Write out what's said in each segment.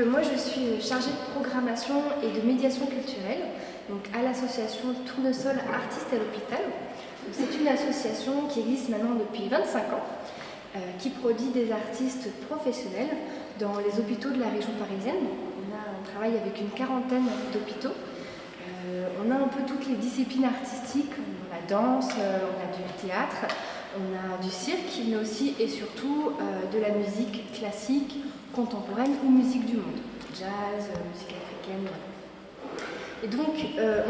moi je suis chargée de programmation et de médiation culturelle donc à l'association Tournesol Artistes à l'hôpital. C'est une association qui existe maintenant depuis 25 ans, qui produit des artistes professionnels dans les hôpitaux de la région parisienne. On travaille avec une quarantaine d'hôpitaux. On a un peu toutes les disciplines artistiques, on a la danse, on a du théâtre, on a du cirque, mais aussi et surtout de la musique classique, contemporaine ou musique du monde, jazz, musique africaine. Et donc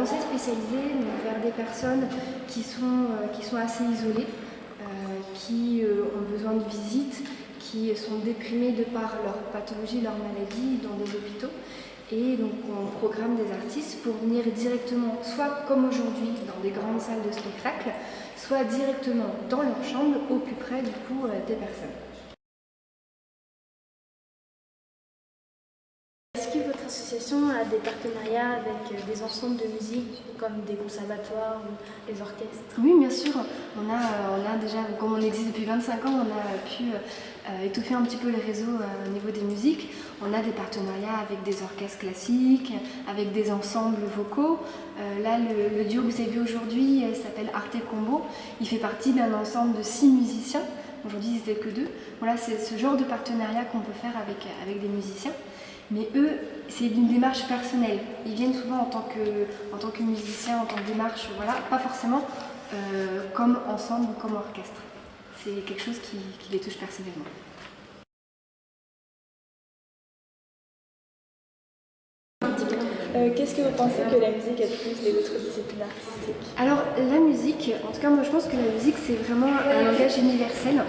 on s'est spécialisé vers des personnes qui sont assez isolées, qui ont besoin de visites, qui sont déprimées de par leur pathologie, leur maladie dans des hôpitaux. Et donc on programme des artistes pour venir directement, soit comme aujourd'hui dans des grandes salles de spectacle, soit directement dans leur chambre, au plus près du coup des personnes. Est-ce que votre association a des partenariats avec des ensembles de musique comme des conservatoires ou des orchestres? Oui, bien sûr. On a déjà, comme on existe depuis 25 ans, on a pu étoffer un petit peu les réseaux au niveau des musiques. On a des partenariats avec des orchestres classiques, avec des ensembles vocaux. Là, le duo que vous avez vu aujourd'hui s'appelle Arte Combo. Il fait partie d'un ensemble de 6 musiciens. Aujourd'hui, ils n'étaient que 2. Voilà, c'est ce genre de partenariat qu'on peut faire avec des musiciens. Mais eux, c'est une démarche personnelle. Ils viennent souvent en tant que musiciens, en tant que démarche, voilà, pas forcément comme ensemble ou comme orchestre. C'est quelque chose qui les touche personnellement. Qu'est-ce que vous pensez que la musique épouse les autres disciplines artistiques? Alors la musique, en tout cas moi je pense que la musique c'est vraiment un langage universel.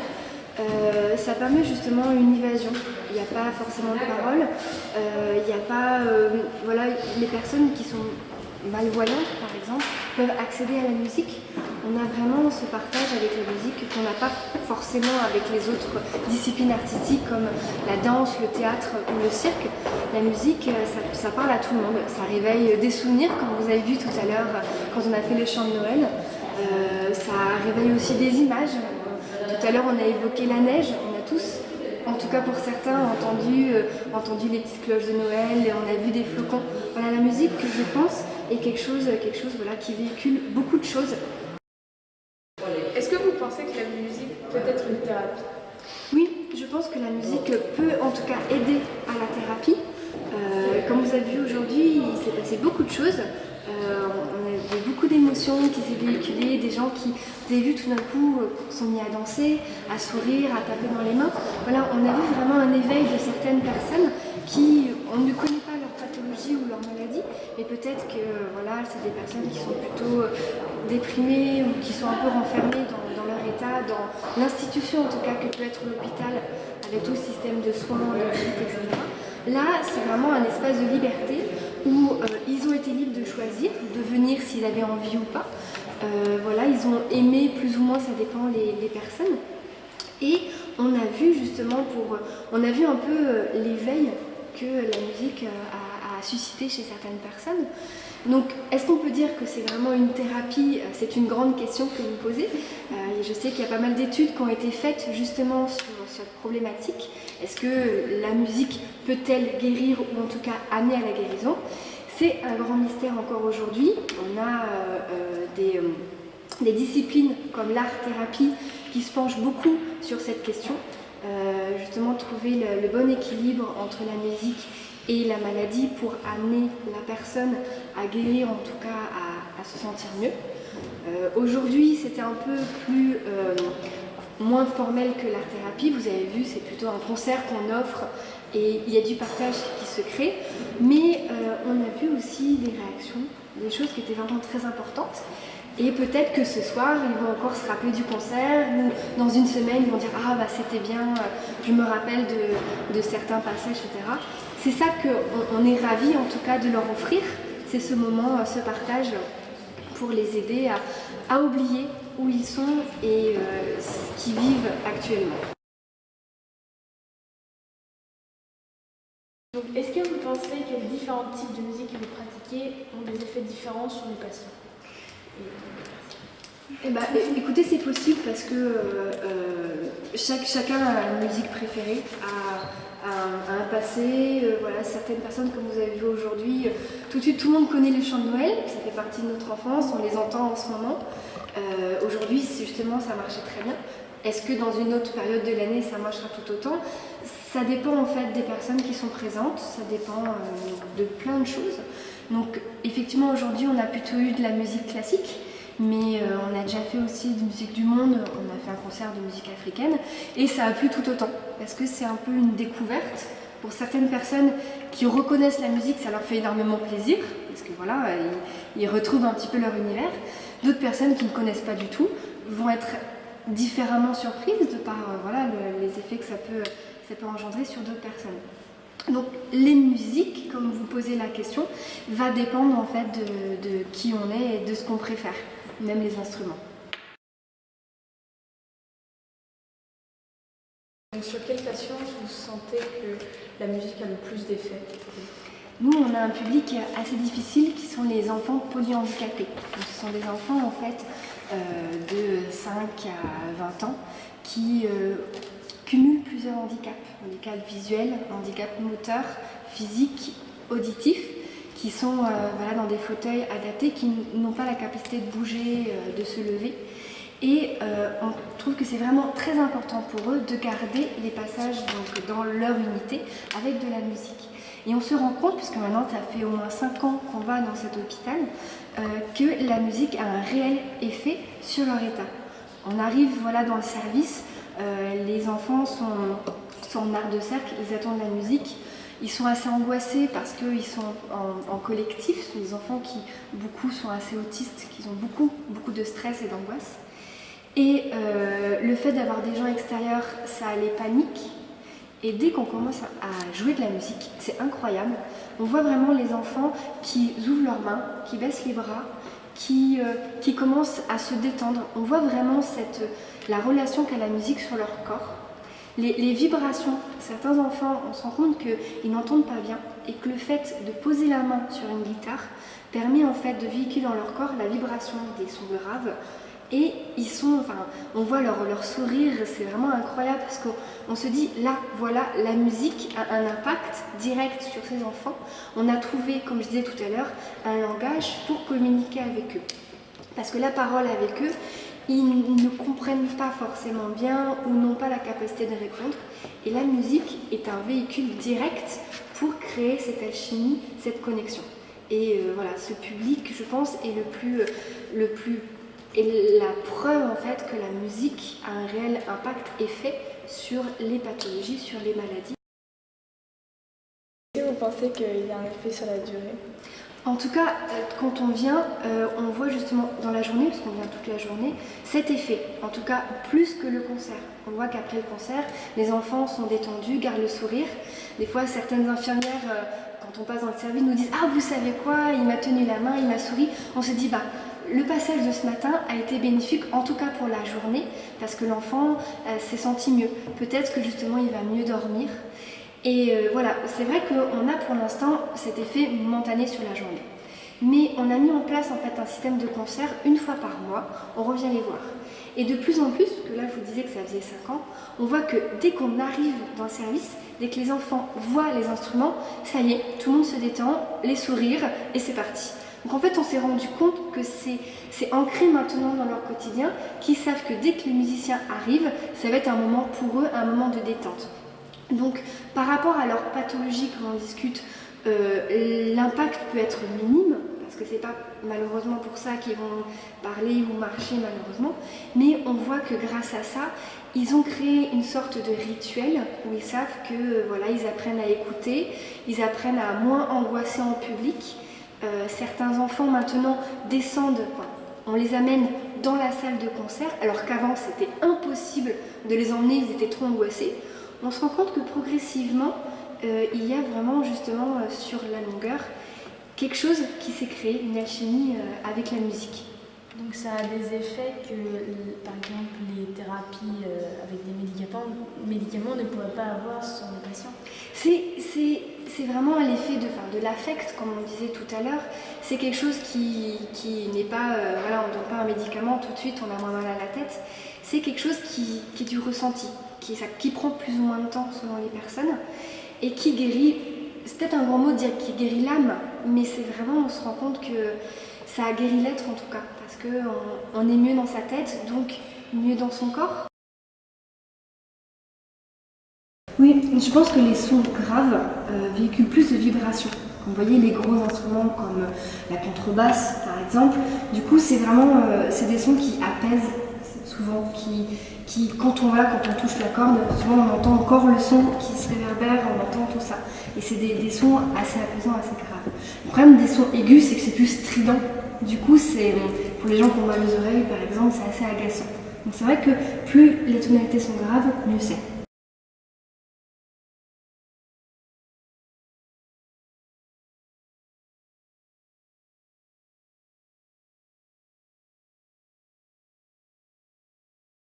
Ça permet justement une évasion. Il n'y a pas forcément de paroles, il n'y a pas, voilà, les personnes qui sont malvoyantes par exemple peuvent accéder à la musique. On a vraiment ce partage avec la musique qu'on n'a pas forcément avec les autres disciplines artistiques comme la danse, le théâtre ou le cirque. La musique, ça parle à tout le monde, ça réveille des souvenirs comme vous avez vu tout à l'heure quand on a fait les chants de Noël. Ça réveille aussi des images. Tout à l'heure on a évoqué la neige, on a tous, en tout cas pour certains, entendu les petites cloches de Noël, et on a vu des flocons. Voilà, la musique, je pense, est quelque chose voilà, qui véhicule beaucoup de choses. Est-ce que vous pensez que la musique peut être une thérapie? Oui, je pense que la musique peut en tout cas aider à la thérapie. Comme vous avez vu aujourd'hui, il s'est passé beaucoup de choses. On a eu beaucoup d'émotions qui s'est véhiculées, des gens qui, vous avez vu tout d'un coup, sont mis à danser, à sourire, à taper dans les mains. Voilà, on a vu vraiment un éveil de certaines personnes qui, on ne connaît pas leur pathologie ou leur maladie, mais peut-être que voilà, c'est des personnes qui sont plutôt déprimées ou qui sont un peu renfermées dans leur état, dans l'institution en tout cas que peut être l'hôpital avec tout le système de soins, de visite, etc. Là, c'est vraiment un espace de liberté où ils ont été libres de choisir, de venir s'ils avaient envie ou pas. Voilà, ils ont aimé plus ou moins, ça dépend les personnes. Et on a vu justement on a vu un peu l'éveil que la musique a suscité chez certaines personnes. Donc, est-ce qu'on peut dire que c'est vraiment une thérapie? C'est une grande question que vous posez. Je sais qu'il y a pas mal d'études qui ont été faites justement sur cette problématique. Est-ce que la musique peut-elle guérir ou en tout cas amener à la guérison? C'est un grand mystère encore aujourd'hui. On a des disciplines comme l'art-thérapie qui se penchent beaucoup sur cette question. Justement, trouver le bon équilibre entre la musique et la maladie pour amener la personne à guérir, en tout cas à se sentir mieux. Aujourd'hui, c'était un peu moins formel que l'art-thérapie. Vous avez vu, c'est plutôt un concert qu'on offre et il y a du partage qui se crée. Mais on a vu aussi des réactions, des choses qui étaient vraiment très importantes. Et peut-être que ce soir, ils vont encore se rappeler du concert ou dans une semaine, ils vont dire « Ah, bah c'était bien, je me rappelle de certains passages, etc. » C'est ça qu'on est ravis en tout cas de leur offrir, c'est ce moment, ce partage pour les aider à oublier où ils sont et ce qu'ils vivent actuellement. Donc, est-ce que vous pensez que les différents types de musique que vous pratiquez ont des effets différents sur les patients? Écoutez, c'est possible parce que chacun a une musique préférée, un passé. Voilà, certaines personnes, comme vous avez vu aujourd'hui, tout de suite tout le monde connaît les chants de Noël, ça fait partie de notre enfance, on les entend en ce moment. Aujourd'hui, justement, ça marchait très bien. Est-ce que dans une autre période de l'année, ça marchera tout autant? Ça dépend en fait des personnes qui sont présentes, ça dépend de plein de choses. Donc effectivement, aujourd'hui, on a plutôt eu de la musique classique, mais on a déjà fait aussi de musique du monde, on a fait un concert de musique africaine, et ça a plu tout autant, parce que c'est un peu une découverte. Pour certaines personnes qui reconnaissent la musique, ça leur fait énormément plaisir, parce que voilà, ils retrouvent un petit peu leur univers. D'autres personnes qui ne connaissent pas du tout vont être différemment surprises de par voilà, les effets que ça peut engendrer sur d'autres personnes. Donc les musiques, comme vous posez la question, va dépendre en fait de qui on est et de ce qu'on préfère, même les instruments. Donc, sur quelle passion vous sentez que la musique a le plus d'effet? Nous, on a un public assez difficile qui sont les enfants polyhandicapés. Donc, ce sont des enfants en fait de 5 à 20 ans qui cumulent plusieurs handicaps. Handicap visuel, handicap moteur, physique, auditif, qui sont voilà, dans des fauteuils adaptés, qui n'ont pas la capacité de bouger, de se lever. Et on trouve que c'est vraiment très important pour eux de garder les passages donc, dans leur unité avec de la musique. Et on se rend compte, puisque maintenant ça fait au moins 5 ans qu'on va dans cet hôpital, que la musique a un réel effet sur leur état. On arrive voilà, dans le service, les enfants sont en art de cercle, ils attendent la musique. Ils sont assez angoissés parce qu'ils sont en collectif. Ce sont des enfants qui, beaucoup, sont assez autistes, qui ont beaucoup de stress et d'angoisse. Et le fait d'avoir des gens extérieurs, ça les panique. Et dès qu'on commence à jouer de la musique, c'est incroyable. On voit vraiment les enfants qui ouvrent leurs mains, qui baissent les bras, qui commencent à se détendre. On voit vraiment la relation qu'a la musique sur leur corps. Les vibrations, certains enfants, on se rend compte qu'ils n'entendent pas bien et que le fait de poser la main sur une guitare permet en fait de véhiculer dans leur corps la vibration des sons graves. Et on voit leur sourire, c'est vraiment incroyable parce qu'on se dit là, voilà, la musique a un impact direct sur ces enfants. On a trouvé, comme je disais tout à l'heure, un langage pour communiquer avec eux. Parce que la parole avec eux, ils ne comprennent pas forcément bien ou n'ont pas la capacité de répondre. Et la musique est un véhicule direct pour créer cette alchimie, cette connexion. Et voilà, ce public, je pense, est et la preuve en fait que la musique a un réel impact et effet sur les pathologies, sur les maladies. Est-ce que vous pensez qu'il y a un effet sur la durée? En tout cas, quand on vient, on voit justement dans la journée, parce qu'on vient toute la journée, cet effet. En tout cas, plus que le concert. On voit qu'après le concert, les enfants sont détendus, gardent le sourire. Des fois, certaines infirmières, quand on passe dans le service, nous disent « Ah, vous savez quoi? Il m'a tenu la main, il m'a souri. » On se dit « Bah, le passage de ce matin a été bénéfique, en tout cas pour la journée, parce que l'enfant s'est senti mieux. Peut-être que justement il va mieux dormir. » Et voilà, c'est vrai qu'on a pour l'instant cet effet momentané sur la journée. Mais on a mis en place en fait un système de concert une fois par mois, on revient les voir. Et de plus en plus, parce que là je vous disais que ça faisait 5 ans, on voit que dès qu'on arrive dans le service, dès que les enfants voient les instruments, ça y est, tout le monde se détend, les sourires et c'est parti. Donc en fait, on s'est rendu compte que c'est ancré maintenant dans leur quotidien, qu'ils savent que dès que les musiciens arrivent, ça va être un moment pour eux, un moment de détente. Donc par rapport à leur pathologie, comme on discute, l'impact peut être minime, parce que c'est pas malheureusement pour ça qu'ils vont parler ou marcher malheureusement, mais on voit que grâce à ça, ils ont créé une sorte de rituel où ils savent que voilà, ils apprennent à écouter, ils apprennent à moins angoisser en public. Certains enfants maintenant descendent, on les amène dans la salle de concert, alors qu'avant c'était impossible de les emmener, ils étaient trop angoissés. On se rend compte que progressivement, il y a vraiment justement sur la longueur quelque chose qui s'est créé, une alchimie avec la musique. Donc ça a des effets que, par exemple, les thérapies avec des médicaments ne pourraient pas avoir sur les patients. c'est vraiment l'effet de l'affect, comme on disait tout à l'heure. C'est quelque chose qui n'est pas, voilà, on ne donne pas un médicament tout de suite, on a moins mal à la tête. C'est quelque chose qui est du ressenti, qui prend plus ou moins de temps selon les personnes et qui guérit. C'est peut-être un grand mot de dire qui guérit l'âme, mais c'est vraiment, on se rend compte que ça a guéri l'être en tout cas, parce qu'on est mieux dans sa tête, donc mieux dans son corps. Oui, je pense que les sons graves véhiculent plus de vibrations. Vous voyez les gros instruments comme la contrebasse par exemple, du coup c'est vraiment c'est des sons qui apaisent souvent, qui quand on touche la corde, souvent on entend encore le son qui se réverbère, on entend tout ça. Et c'est des sons assez apaisants, assez graves. Le problème des sons aigus, c'est que c'est plus strident. Du coup, pour les gens qui ont mal aux oreilles par exemple, c'est assez agaçant. Donc c'est vrai que plus les tonalités sont graves, mieux c'est.